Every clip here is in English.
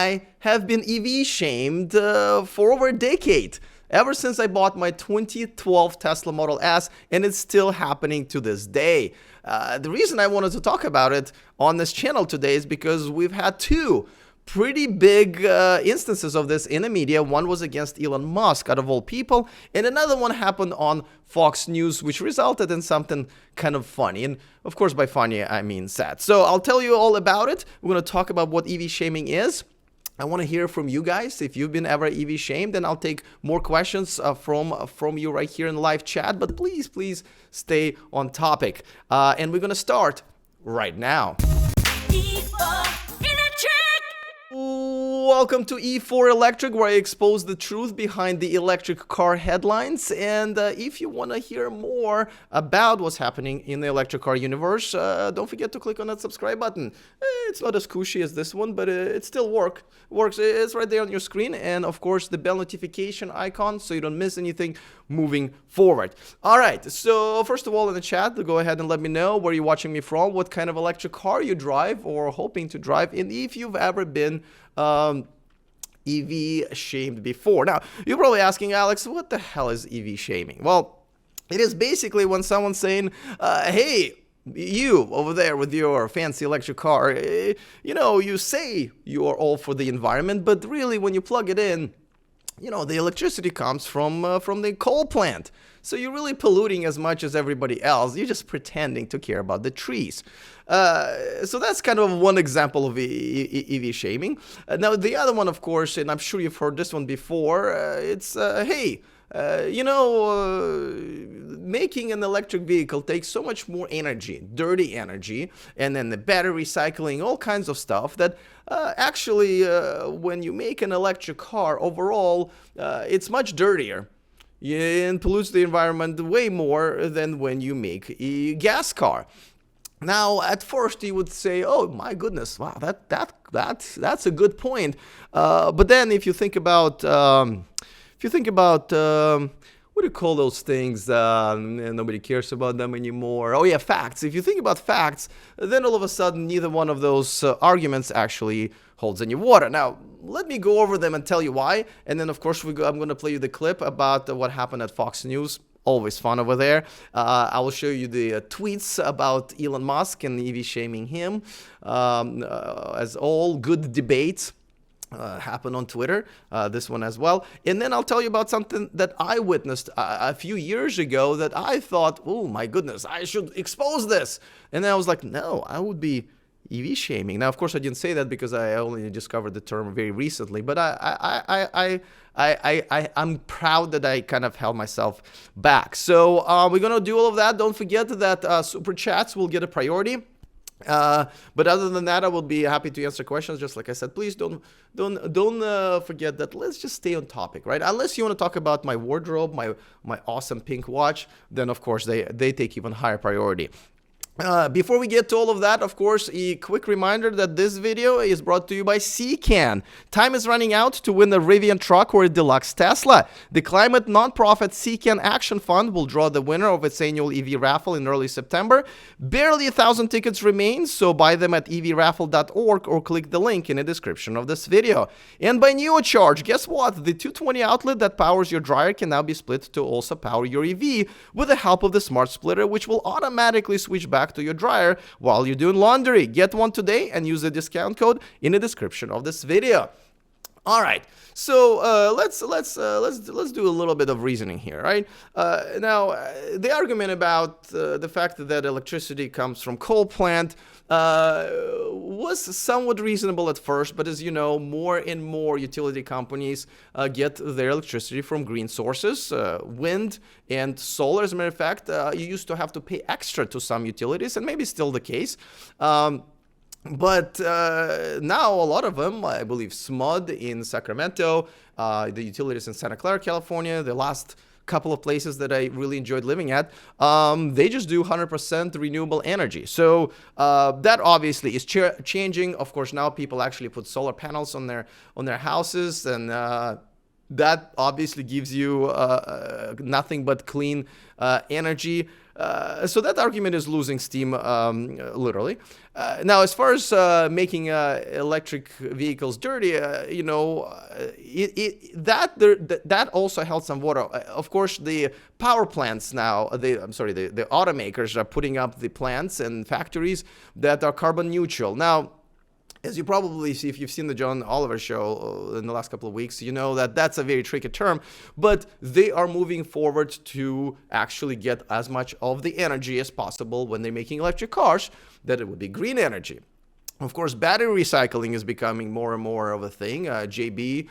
I have been EV shamed for over a decade. Ever since I bought my 2012 Tesla Model S, and it's still happening to this day. The reason I wanted to talk about it on this channel today is because we've had two pretty big instances of this in the media. One was against Elon Musk, out of all people, and another one happened on Fox News, which resulted in something kind of funny. And of course, by funny, I mean sad. So I'll tell you all about it. We're going to talk about what EV shaming is. I want to hear from you guys if you've been ever EV shamed, and I'll take more questions from you right here in the live chat. But please stay on topic. And we're going to start right now. Welcome to E4 Electric, where I expose the truth behind the electric car headlines. And if you want to hear more about what's happening in the electric car universe, don't forget to click on that subscribe button. It's not as cushy as this one, but it still works. It's right there on your screen. And of course, the bell notification icon so you don't miss anything moving forward. All right, so first of all, in the chat, go ahead and let me know where you're watching me from, what kind of electric car you drive or hoping to drive, and if you've ever been EV shamed before. Now, you're probably asking, Alex, what the hell is EV shaming? Well, it is basically when someone's saying, hey, you over there with your fancy electric car, you say you are all for the environment, but really when you plug it in, the electricity comes from the coal plant. So you're really polluting as much as everybody else. You're just pretending to care about the trees. So that's kind of one example of EV shaming. Now, the other one, of course, and I'm sure you've heard this one before, it's, hey, making an electric vehicle takes so much more energy, dirty energy, and then the battery recycling, all kinds of stuff that actually, when you make an electric car overall, it's much dirtier and pollutes the environment way more than when you make a gas car. Now, at first, you would say, "Oh my goodness, wow, that's a good point." But then, if you think about what do you call those things? Nobody cares about them anymore. Oh yeah, facts. If you think about facts, then all of a sudden, neither one of those arguments actually holds any water. Now, let me go over them and tell you why. And then, of course, I'm going to play you the clip about what happened at Fox News. Always fun over there. I will show you the tweets about Elon Musk and EV shaming him, as all good debates happen on Twitter, this one as well. And then I'll tell you about something that I witnessed a few years ago that I thought, oh my goodness, I should expose this. And then I was like, no, I would be EV shaming. Now, of course, I didn't say that because I only discovered the term very recently, but I'm proud that I kind of held myself back. So we're going to do all of that. Don't forget that super chats will get a priority. But other than that, I will be happy to answer questions. Just like I said, please don't forget that. Let's just stay on topic, right? Unless you want to talk about my wardrobe, my awesome pink watch, then of course they take even higher priority. Before we get to all of that, of course, a quick reminder that this video is brought to you by CCAN. Time is running out to win a Rivian truck or a deluxe Tesla. The climate nonprofit CCAN Action Fund will draw the winner of its annual EV raffle in early September. Barely 1,000 tickets remain, so buy them at evraffle.org or click the link in the description of this video. And by NeoCharge, guess what? The 220 outlet that powers your dryer can now be split to also power your EV with the help of the smart splitter, which will automatically switch back to your dryer while you're doing laundry. Get one today and use the discount code in the description of this video. All right, so let's do a little bit of reasoning here, right? Now, the argument about the fact that electricity comes from coal plant was somewhat reasonable at first, but as you know, more and more utility companies get their electricity from green sources, wind and solar. As a matter of fact, you used to have to pay extra to some utilities, and maybe still the case. But now a lot of them, I believe SMUD in Sacramento, the utilities in Santa Clara, California, the last couple of places that I really enjoyed living at, they just do 100% renewable energy. So that obviously is changing. Of course, now people actually put solar panels on their houses, and that obviously gives you nothing but clean energy. So that argument is losing steam, literally. Now, as far as making electric vehicles dirty, that also held some water. Of course, the power plants now, the automakers are putting up the plants and factories that are carbon neutral. Now, as you probably see, if you've seen the John Oliver show in the last couple of weeks, you know that that's a very tricky term, but they are moving forward to actually get as much of the energy as possible when they're making electric cars, that it would be green energy. Of course, battery recycling is becoming more and more of a thing. JB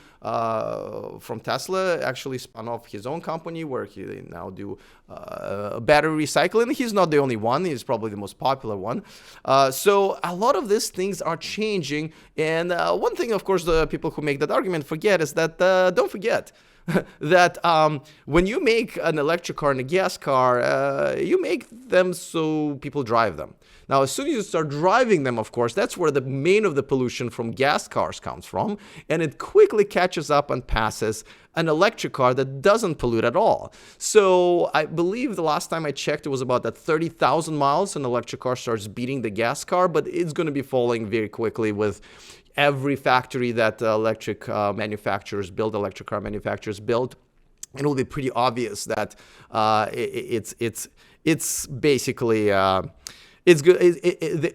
from Tesla actually spun off his own company where he now do battery recycling. He's not the only one. He's probably the most popular one. So a lot of these things are changing. And one thing, of course, the people who make that argument forget is that don't forget that when you make an electric car and a gas car, you make them so people drive them. Now, as soon as you start driving them, of course, that's where the main of the pollution from gas cars comes from, and it quickly catches up and passes an electric car that doesn't pollute at all. So I believe the last time I checked, it was about that 30,000 miles an electric car starts beating the gas car, but it's going to be falling very quickly with every factory that electric car manufacturers build. It will be pretty obvious that it's basically it's good.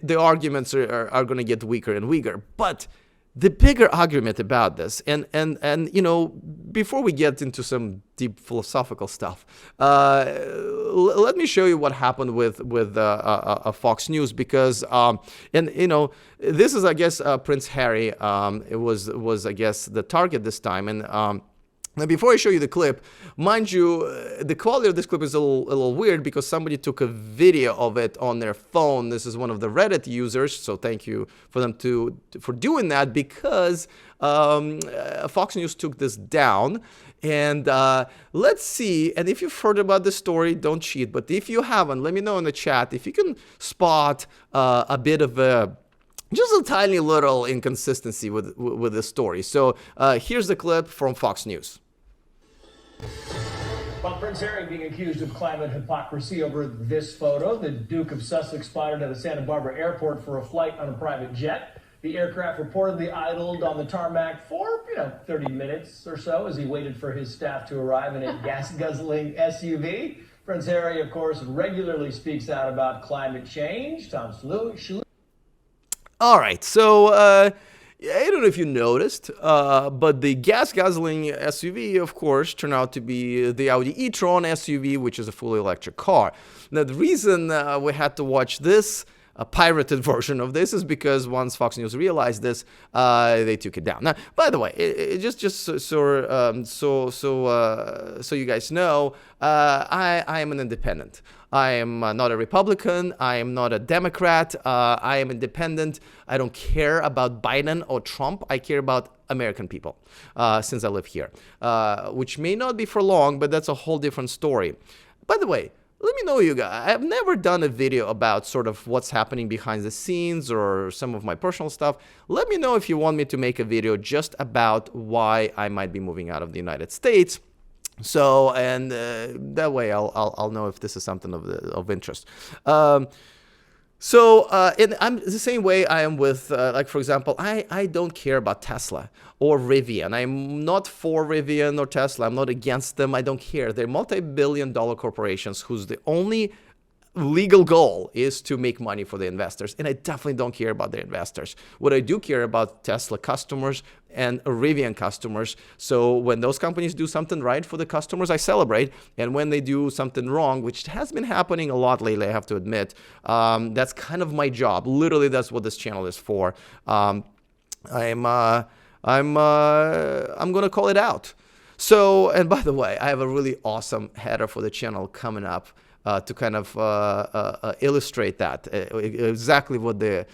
The arguments are going to get weaker and weaker. But the bigger argument about this, and before we get into some deep philosophical stuff, let me show you what happened with Fox News, because this is, I guess, Prince Harry. It was I guess the target this time, and now, before I show you the clip, mind you, the quality of this clip is a little weird because somebody took a video of it on their phone. This is one of the Reddit users, so thank you for them for doing that, because Fox News took this down. And let's see, and if you've heard about this story, don't cheat, but if you haven't, let me know in the chat if you can spot a bit of just a tiny little inconsistency with this story. So here's the clip from Fox News. Well, Prince Harry being accused of climate hypocrisy over this photo. The Duke of Sussex spotted at the Santa Barbara airport for a flight on a private jet. The aircraft reportedly idled on the tarmac for, 30 minutes or so as he waited for his staff to arrive in a gas-guzzling SUV. Prince Harry, of course, regularly speaks out about climate change. Tom Shalhoub. All right, so I don't know if you noticed, but the gas-guzzling SUV, of course, turned out to be the Audi e-tron SUV, which is a fully electric car. Now, the reason we had to watch this pirated version of this is because once Fox News realized this, they took it down. Now, by the way, just so you guys know, I am an independent. I am not a Republican. I am not a Democrat. I am independent. I don't care about Biden or Trump. I care about American people, since I live here, which may not be for long, but that's a whole different story. By the way, let me know, you guys. I've never done a video about sort of what's happening behind the scenes or some of my personal stuff. Let me know if you want me to make a video just about why I might be moving out of the United States. So, and that way I'll know if this is something of interest. So I'm the same way I am with, like, for example, I don't care about Tesla or Rivian. I'm not for Rivian or Tesla. I'm not against them. I don't care. They're multi-billion-dollar corporations whose the only legal goal is to make money for the investors. And I definitely don't care about the investors. What I do care about Tesla customers and Rivian customers. So when those companies do something right for the customers, I celebrate. And when they do something wrong, which has been happening a lot lately, I have to admit, that's kind of my job. Literally, that's what this channel is for. I'm going to call it out. So, and by the way, I have a really awesome header for the channel coming up to kind of illustrate that exactly what the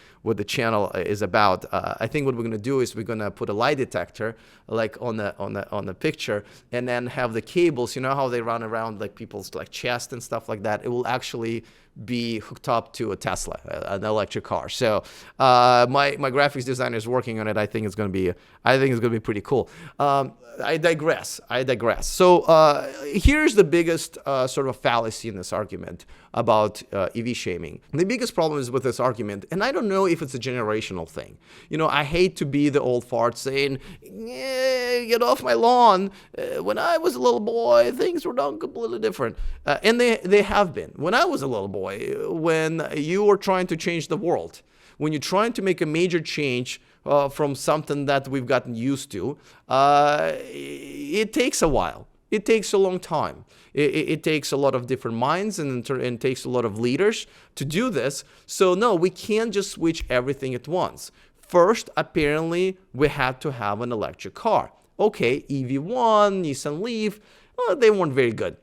channel is about. I think what we're going to do is we're going to put a lie detector like on the picture, and then have the cables. You know how they run around like people's like chest and stuff like that. It will actually be hooked up to a Tesla, an electric car. So my graphics designer is working on it. I think it's going to be pretty cool. I digress. So here's the biggest sort of fallacy in this argument about EV shaming. The biggest problem is with this argument, and I don't know if it's a generational thing. I hate to be the old fart saying, get off my lawn. When I was a little boy, things were done completely different. And they have been. When I was a little boy, when you were trying to change the world, when you're trying to make a major change from something that we've gotten used to, it takes a while. It takes a long time. It takes a lot of different minds and takes a lot of leaders to do this. So no, we can't just switch everything at once. First, apparently, we had to have an electric car. Okay, EV1, Nissan Leaf, they weren't very good.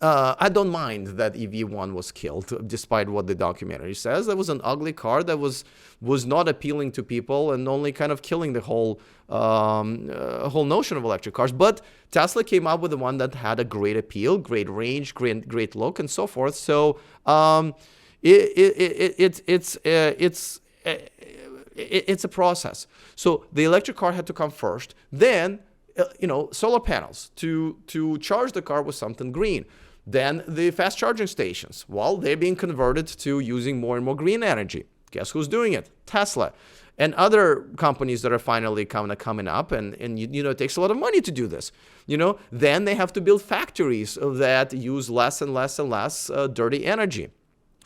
I don't mind that EV1 was killed, despite what the documentary says. That was an ugly car that was not appealing to people and only kind of killing the whole notion of electric cars. But Tesla came up with the one that had a great appeal, great range, great look, and so forth. So it's a process. So the electric car had to come first. Then, solar panels to charge the car with something green. Then the fast charging stations. Well, they're being converted to using more and more green energy. Guess who's doing it? Tesla. And other companies that are finally coming up, and it takes a lot of money to do this. Then they have to build factories that use less and less and less dirty energy,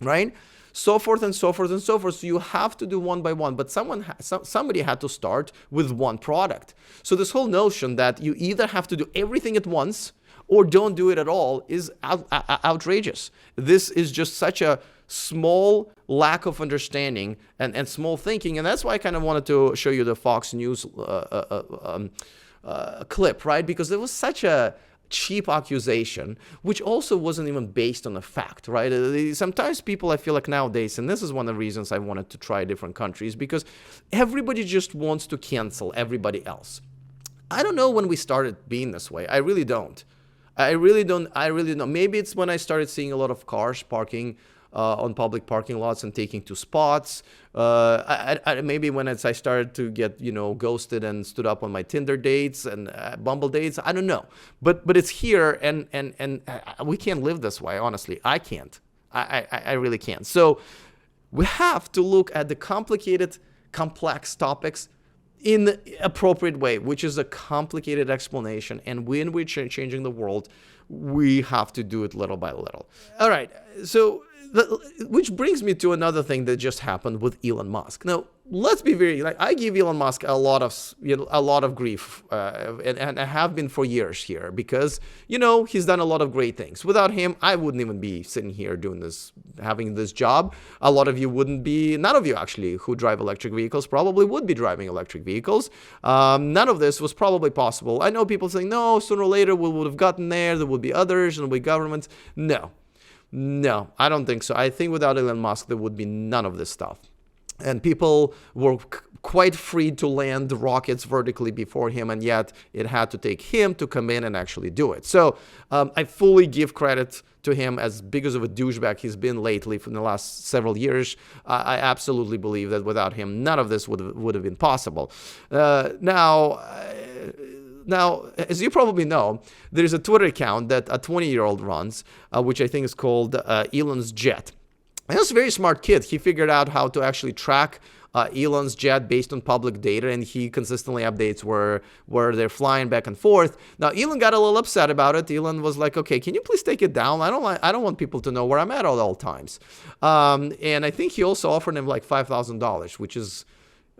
right? So forth and so forth and so forth. So you have to do one by one, but somebody had to start with one product. So this whole notion that you either have to do everything at once or don't do it at all is outrageous. This is just such a small lack of understanding and small thinking, and that's why I kind of wanted to show you the Fox News clip, right? Because there was such a cheap accusation, which also wasn't even based on a fact, right? Sometimes people, I feel like nowadays, and this is one of the reasons I wanted to try different countries, because everybody just wants to cancel everybody else. I don't know when we started being this way. I really don't. I really don't. Maybe it's when I started seeing a lot of cars parking on public parking lots and taking to spots. Maybe when I started to get, ghosted and stood up on my Tinder dates and Bumble dates. I don't know. But it's here, and we can't live this way, honestly. I can't. I really can't. So we have to look at the complicated, complex topics in the appropriate way, which is a complicated explanation. And when we're changing the world, we have to do it little by little. All right. So, which brings me to another thing that just happened with Elon Musk. Now, let's be I give Elon Musk a lot of grief, and I have been for years here, because he's done a lot of great things. Without him, I wouldn't even be sitting here doing this, having this job. A lot of you wouldn't be. None of you actually who drive electric vehicles probably would be driving electric vehicles. None of this was probably possible. I know people saying, no, sooner or later we would have gotten there. There would be others and there would be governments. No, I don't think so. I think without Elon Musk, there would be none of this stuff. And people were quite free to land rockets vertically before him, and yet it had to take him to come in and actually do it. So I fully give credit to him, as big as of a douchebag he's been lately for the last several years. I absolutely believe that without him, none of this would have been possible. Now, as you probably know, there's a Twitter account that a 20-year-old runs, which I think is called Elon's Jet. And he's a very smart kid. He figured out how to actually track Elon's jet based on public data, and he consistently updates where they're flying back and forth. Now, Elon got a little upset about it. Elon was like, "Okay, can you please take it down? I don't want people to know where I'm at all times." And I think he also offered him like $5,000, which is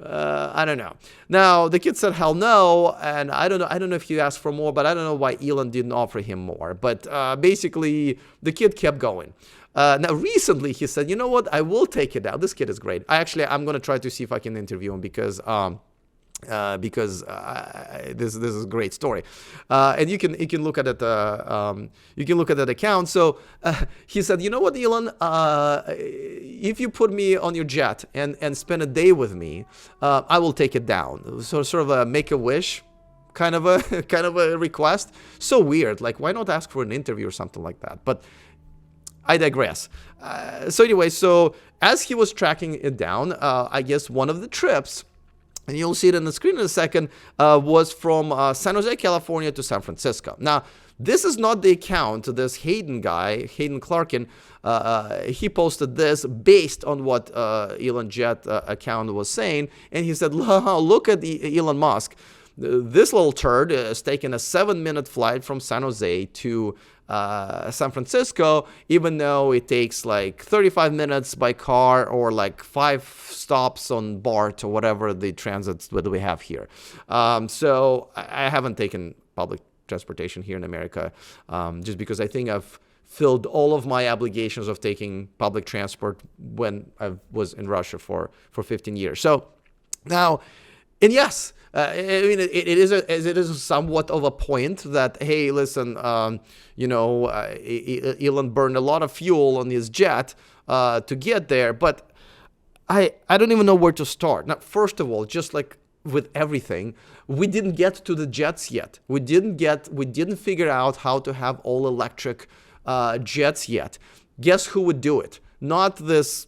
I don't know. Now, the kid said hell no, and I don't know if he asked for more, but I don't know why Elon didn't offer him more. But basically, the kid kept going. Now, recently, he said, you know what, I will take it down. This kid is great. I'm going to try to see if I can interview him, because this is a great story, and you can look at it. You can look at that account. So he said, you know what, Elon, if you put me on your jet and spend a day with me, I will take it down. So sort of a make a wish kind of a request. So weird. Like, why not ask for an interview or something like that? But I digress. So anyway, so as he was tracking it down, I guess one of the trips, and you'll see it on the screen in a second, was from San Jose, California to San Francisco. Now, this is not the account. This Hayden guy, Hayden Clarkin, he posted this based on what Elon Jet account was saying, and he said, look at Elon Musk. This little turd is taking a 7-minute flight from San Jose to San Francisco, even though it takes like 35 minutes by car or like 5 stops on BART or whatever the transits that we have here. So I haven't taken public transportation here in America, just because I think I've filled all of my obligations of taking public transport when I was in Russia for 15 years. So now, and yes, I mean, it is somewhat of a point that, hey, listen, Elon burned a lot of fuel on his jet to get there, but I don't even know where to start. Now, first of all, just like with everything, we didn't get to the jets yet. We didn't figure out how to have all electric jets yet. Guess who would do it? Not this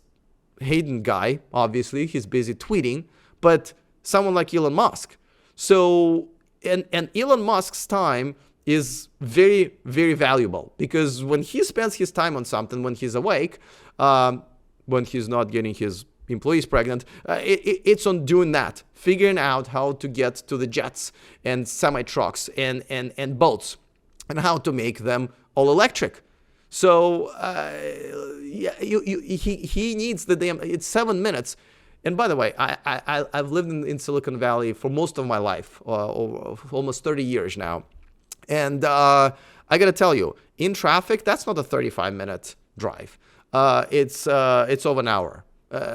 Hayden guy, obviously, he's busy tweeting, but someone like Elon Musk. So, and Elon Musk's time is very, very valuable, because when he spends his time on something, when he's awake, when he's not getting his employees pregnant, it's on doing that, figuring out how to get to the jets and semi-trucks and boats and how to make them all electric. So he needs the damn, it's 7 minutes. And by the way, I've lived in Silicon Valley for most of my life, almost 30 years now. And I got to tell you, in traffic, that's not a 35-minute drive. It's over an hour,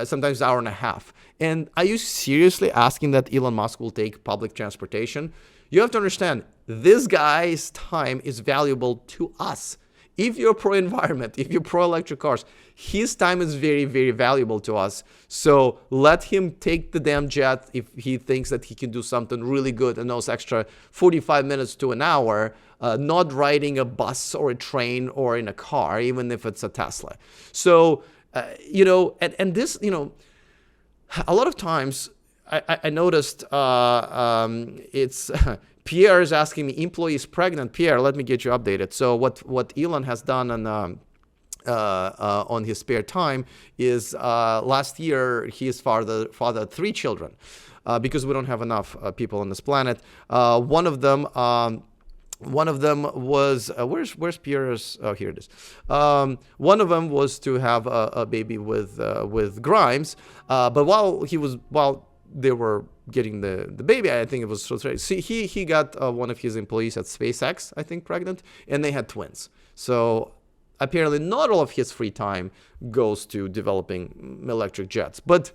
sometimes an hour and a half. And are you seriously asking that Elon Musk will take public transportation? You have to understand, this guy's time is valuable to us. If you're pro-environment, if you're pro-electric cars, his time is very, very valuable to us. So let him take the damn jet if he thinks that he can do something really good in those extra 45 minutes to an hour, not riding a bus or a train or in a car, even if it's a Tesla. So, and this, a lot of times I noticed it's... Pierre is asking me, employee is pregnant. Pierre, let me get you updated. So what Elon has done on his spare time is last year he fathered 3 children because we don't have enough people on this planet. One of them was where's Pierre's? Oh, here it is. One of them was to have a baby with Grimes, but while they were getting the baby, I think it was so. See, he got one of his employees at SpaceX, I think, pregnant, and they had twins. So apparently, not all of his free time goes to developing electric jets. But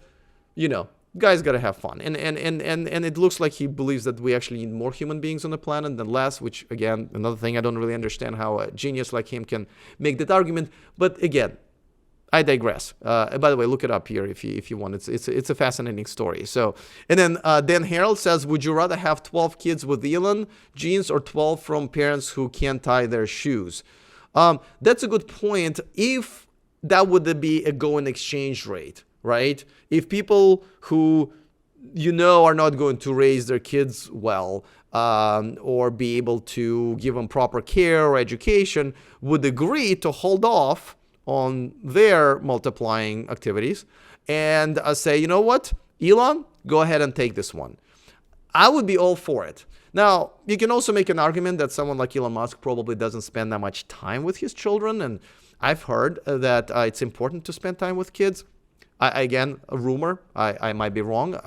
guys gotta have fun, and it looks like he believes that we actually need more human beings on the planet than less. Which, again, another thing I don't really understand how a genius like him can make that argument. But again, I digress. By the way, look it up here if you want. It's a fascinating story. So, and then Dan Harold says, would you rather have 12 kids with Elon genes or 12 from parents who can't tie their shoes? That's a good point. If that would be a going exchange rate, right? If people who are not going to raise their kids well, or be able to give them proper care or education, would agree to hold off on their multiplying activities and say, you know what, Elon, go ahead and take this one. I would be all for it. Now, you can also make an argument that someone like Elon Musk probably doesn't spend that much time with his children, and I've heard that it's important to spend time with kids. Again, a rumor, I might be wrong.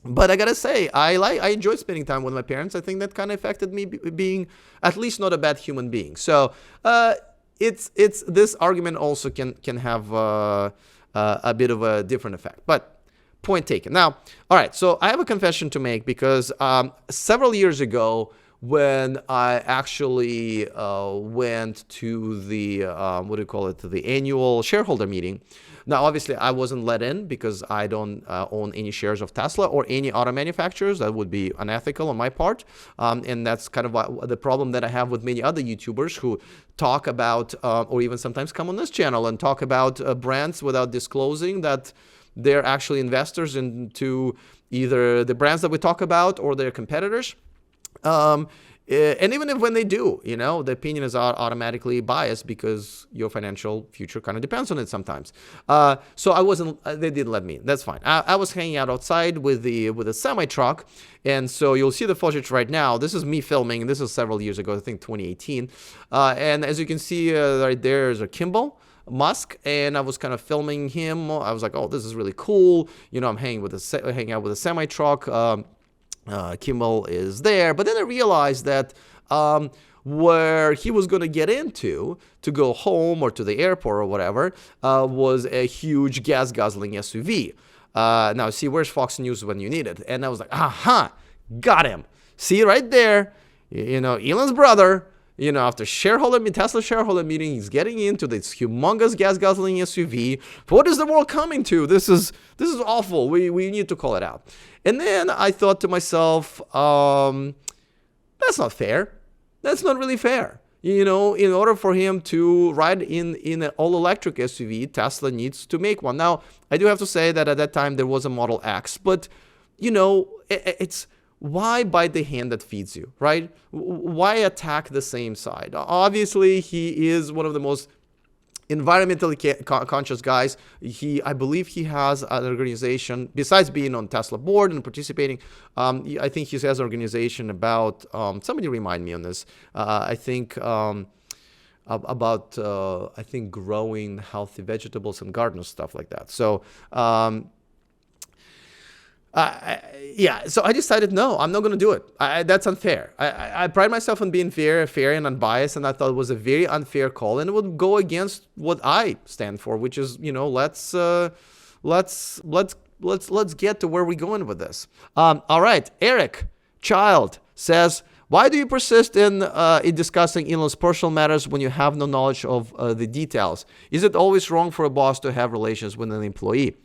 But I gotta say, I enjoyed spending time with my parents. I think that kind of affected me being at least not a bad human being. So, it's this argument also can have a bit of a different effect, but point taken. Now, all right, so I have a confession to make because several years ago when I actually went to the, what do you call it, to the annual shareholder meeting. Now, obviously, I wasn't let in because I don't own any shares of Tesla or any auto manufacturers. That would be unethical on my part. And that's kind of the problem that I have with many other YouTubers who talk about, or even sometimes come on this channel and talk about brands without disclosing that they're actually investors into either the brands that we talk about or their competitors. And even if when they do, the opinion is automatically biased because your financial future kind of depends on it sometimes. So I wasn't, they didn't let me. That's fine. I was hanging out outside with a semi truck. And so you'll see the footage right now. This is me filming. This is several years ago, I think 2018. And as you can see right there is a Kimball Musk, and I was kind of filming him. I was like, oh, this is really cool. I'm hanging out with a semi truck. Kimmel is there, but then I realized that where he was going to get into to go home or to the airport or whatever was a huge gas guzzling SUV. Now, see, where's Fox News when you need it? And I was like, aha, got him. See right there, Elon's brother. After Tesla shareholder meeting, he's getting into this humongous gas guzzling SUV. What is the world coming to? This is awful. We need to call it out. And then I thought to myself, that's not fair. That's not really fair. In order for him to ride in an all-electric SUV, Tesla needs to make one. Now, I do have to say that at that time there was a Model X, but it's why bite the hand that feeds you, right? Why attack the same side? Obviously, he is one of the most environmentally conscious guys. I believe he has an organization, besides being on Tesla board and participating, I think he has an organization about, somebody remind me on this, I think about growing healthy vegetables and garden stuff like that. So, so I decided, no, I'm not going to do it. That's unfair. I pride myself on being fair and unbiased, and I thought it was a very unfair call, and it would go against what I stand for, which is, let's get to where we're going with this. All right, Eric Child says, why do you persist in discussing Elon's personal matters when you have no knowledge of the details? Is it always wrong for a boss to have relations with an employee?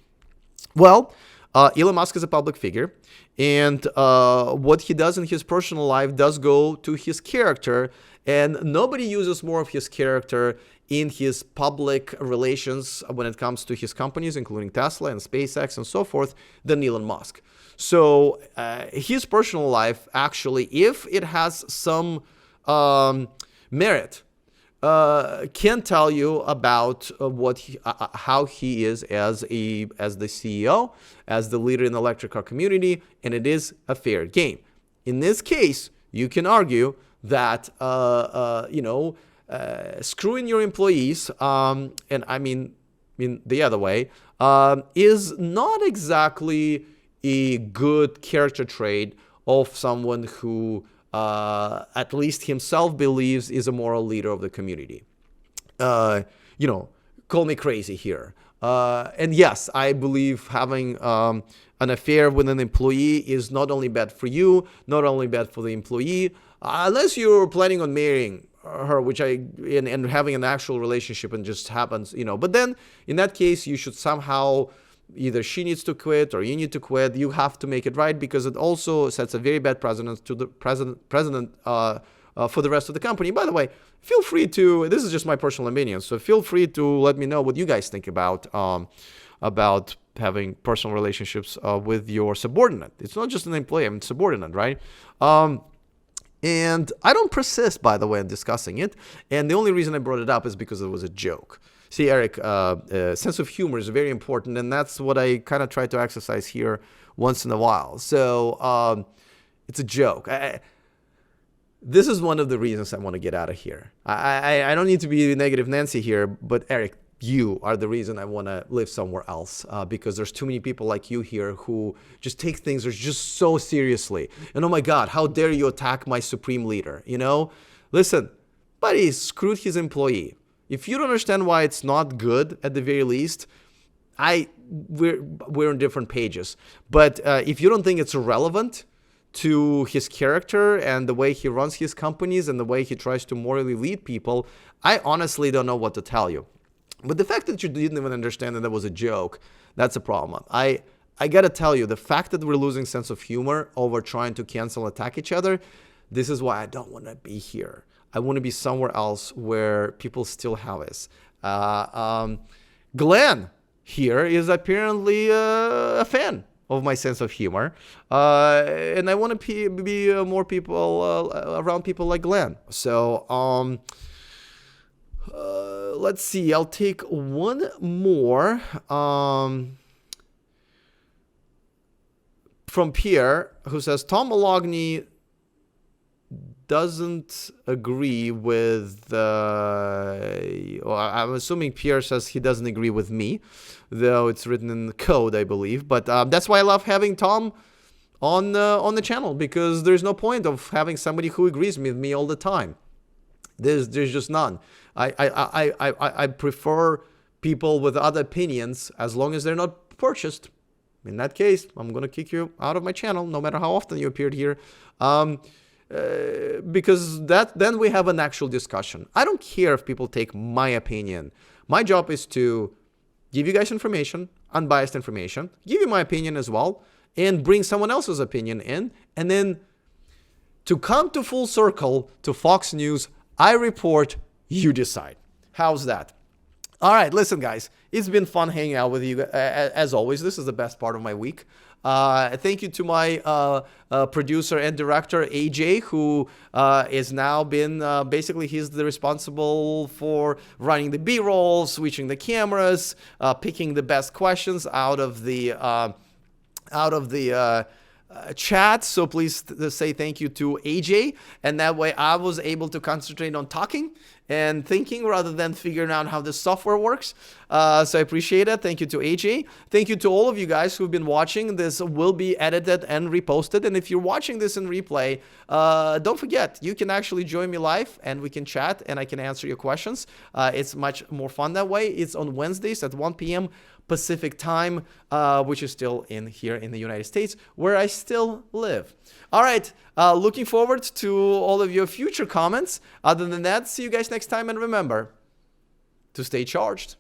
Well, Elon Musk is a public figure, and what he does in his personal life does go to his character, and nobody uses more of his character in his public relations when it comes to his companies, including Tesla and SpaceX and so forth, than Elon Musk. So his personal life, actually, if it has some merit, can tell you about how he is as the CEO, as the leader in the electric car community, and it is a fair game. In this case, you can argue that screwing your employees, and I mean the other way, is not exactly a good character trait of someone who at least himself believes is a moral leader of the community. Call me crazy here. And yes, I believe having an affair with an employee is not only bad for you, not only bad for the employee, unless you're planning on marrying her, and having an actual relationship and just happens, But then in that case, you should somehow, either she needs to quit or you need to quit. You have to make it right, because it also sets a very bad precedent to the president for the rest of the company. By the way, feel free to, this is just my personal opinion, so feel free to let me know what you guys think about having personal relationships with your subordinate. It's not just an employee, subordinate, right? And I don't persist, by the way, in discussing it. And the only reason I brought it up is because it was a joke. See, Eric, sense of humor is very important, and that's what I kind of try to exercise here once in a while. So it's a joke. This is one of the reasons I want to get out of here. I don't need to be negative Nancy here, but Eric, you are the reason I want to live somewhere else, because there's too many people like you here who just take things just so seriously. And oh my God, how dare you attack my supreme leader, Listen, but he screwed his employee. If you don't understand why it's not good, at the very least, we're on different pages. But if you don't think it's relevant to his character and the way he runs his companies and the way he tries to morally lead people, I honestly don't know what to tell you. But the fact that you didn't even understand that was a joke, that's a problem. I gotta tell you, the fact that we're losing sense of humor over trying to cancel, attack each other, this is why I don't want to be here. I want to be somewhere else where people still have us. Glenn here is apparently a fan of my sense of humor, and I want to be more people around people like Glenn. So let's see. I'll take one more from Pierre, who says Tom Malogny doesn't agree with well, I'm assuming Pierre says he doesn't agree with me, though it's written in the code, I believe. But that's why I love having Tom on the channel, because there's no point of having somebody who agrees with me all the time. There's just none. I prefer people with other opinions as long as they're not purchased. In that case, I'm gonna kick you out of my channel, no matter how often you appeared here. Because then we have an actual discussion. I don't care if people take my opinion. My job is to give you guys information, unbiased information, give you my opinion as well, and bring someone else's opinion in. And then to come to full circle to Fox News, I report, you decide. How's that? All right, listen, guys, it's been fun hanging out with you. As always, this is the best part of my week. Thank you to my producer and director, AJ, who is now been, basically, he's the responsible for running the B-roll, switching the cameras, picking the best questions out of the chat. So please say thank you to AJ, and that way I was able to concentrate on talking and thinking rather than figuring out how this software works. So I appreciate it. Thank you to AJ. Thank you to all of you guys who've been watching. This will be edited and reposted. And if you're watching this in replay, don't forget, you can actually join me live and we can chat and I can answer your questions. It's much more fun that way. It's on Wednesdays at 1 p.m. Pacific time, which is still here in the United States, where I still live. All right, looking forward to all of your future comments. Other than that, see you guys next time, and remember to stay charged.